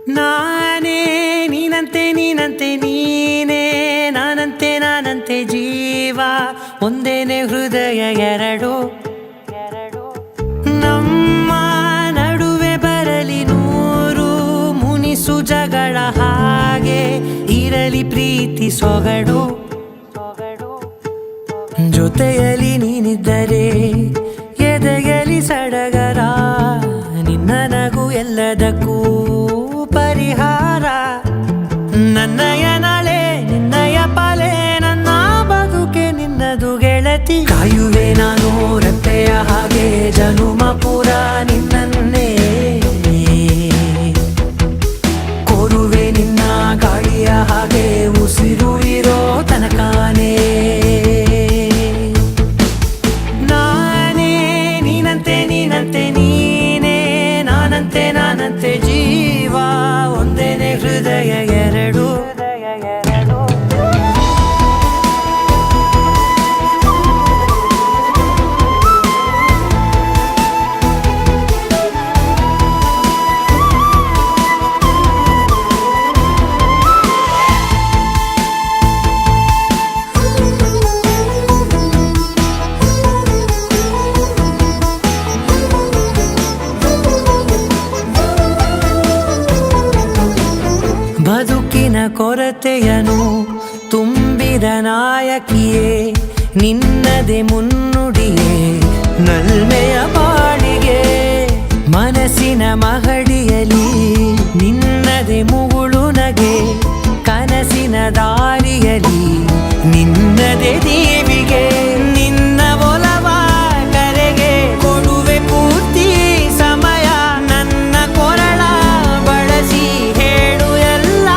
ನಾನೇ ನೀನಂತೆ ನೀನಂತೆ ನೀನೇ ನಾನಂತೆ ನಾನಂತೆ ಜೀವ ಒಂದೇನೆ ಹೃದಯ ಎರಡು ನಮ್ಮ ನಡುವೆ ಬರಲಿ ನೂರು ಮುನಿಸು ಜಗಳ ಹಾಗೆ ಇರಲಿ ಪ್ರೀತಿ ಸೊಗಡು ಜೊತೆಯಲ್ಲಿ ನೀನಿದ್ದರೆ ಎದೆಯಲಿ ಸಡಗರ ನಿನ್ನ ನಗು ಎಲ್ಲದಕ್ಕೂ ಪರಿಹಾರ ನನ್ನಯ ನಾಳೆ ನಿನ್ನಯ ಪಾಲೆ ನನ್ನ ಬದುಕೆ ನಿನ್ನದು ಗೆಳತಿ ಕಾಯುವೆ ನಾನು ರೆಪ್ಪೆಯ ಹಾಗೆ ಜನುಮ ಪುರ ನಿನ್ನನ್ನೇ ಕೋರುವೆ ನಿನ್ನ ಗಾಳಿಯ ಹಾಗೆ ಉಸಿರು ಇರೋ ತನಕಾನೇ ನಾನೇ ನೀನಂತೆ ನೀನಂತೆ ನೀನೇ ನಾನಂತೆ ನಾನಂತೆ ಜೀವ ಒಂದೇನೆ ಹೃದಯ ಎರಡು ಬದುಕಿನ ಕೊರತೆಯನು ತುಂಬಿದ ನಾಯಕಿಯೇ ನಿನ್ನದೆ ಮುನ್ನುಡಿಯೇ ನಲ್ಮೆಯ ಬಾಳಿಗೆ ಮನಸ್ಸಿನ ಮಹಡಿಯಲಿ ನಿನ್ನದೆ ಮುಗುಳು ನಗೆ ಕನಸಿನ ದಾರಿಯಲಿ ನಿನ್ನದೆ ದೇವಿಗೆ ನಿನ್ನ ಒಲವ ಕರೆಗೆ ಕೊಡುವೆ ಪೂರ್ತಿ ಸಮಯ ನನ್ನ ಕೊರಳ ಬಳಸಿ ಹೇಳು ಎಲ್ಲ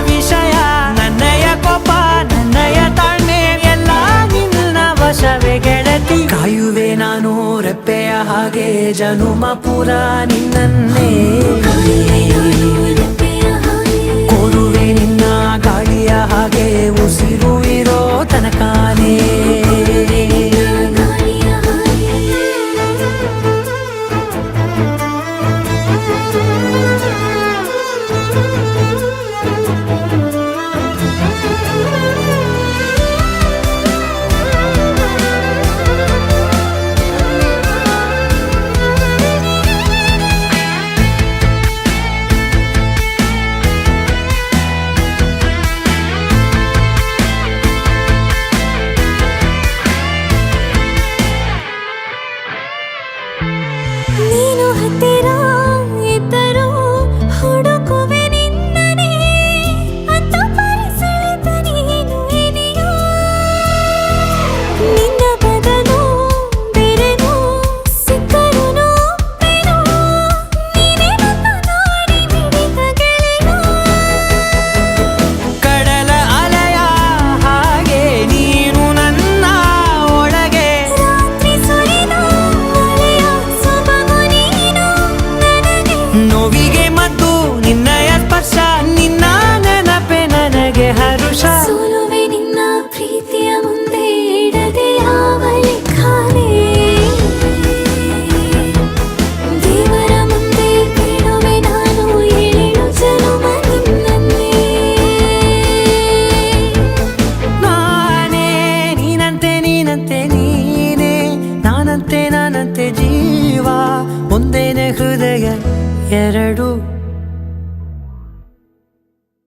ವಿಷಯ ನನ್ನಯ ಕೋಪ ನನ್ನಯ ತಾಳ್ಮೆ ಎಲ್ಲ ನಿನ್ನ ವಶವೇ ಗೆಳತಿ ಕಾಯುವೆ ನಾನು ರೆಪ್ಪೆಯ ಹಾಗೆ ಜನುಮ ಪುರ ನಿನ್ನನ್ನೇ ಕೋರುವೆ ನಿನ್ನ ಗಾಳಿಯ ಹಾಗೆ ಉಸಿರು ಇರೋ ತನಕಾನೇ ನೀನು ಹತ್ತಿರ ಇದ್ದರೂ ಹುಡುಕುವೆ ನಿನ್ನನೇ ಅಂತ ಪರಿಸೆಳೆದ ನೀನು ಇದೆಯಾ ನಿನ್ನ ಬದಲು ಬೇರೆನೋ ಸಿಕ್ಕರೂ ನೋವೆನೋ ನೀನೇ ನನ್ನ ನಾಡಿ ಮಿಡಿದ ಗೆಳೆಯ ಕಡಲ ಅಲೆಯ ಹಾಗೆ ನೀನು ನನ್ನ ಒಳಗೆ ರಾತ್ರಿ ಸುರಿದ ಮಳೆಯ ಸೊಬಗು ನೀನು ನನಗೆ ನೋವಿಗೆ ಮದ್ದು ನಿನ್ನಯ ಸ್ಪರ್ಶ ನಿನ್ನ ನೆನಪೆ ನನಗೆ ಹರುಷ ಸೋಲುವೆ ನಿನ್ನ ಪ್ರೀತಿಯ ಮುಂದೆ ಇಡದೆ ಯಾವ ಲೆಕ್ಕನೇ ದೇವರ ಮುಂದೆ ಬೇಡುವೆ ನಾನು ಏಳು ಜನುಮ ನಿನ್ನನ್ನೇ ನಾನೇ ನೀನಂತೆ ನೀನಂತೆ ನೀನೇ ನಾನಂತೆ ನಾನಂತೆ ಜೀವ ಒಂದೇನೆ ಹೃದಯ ಎರಡು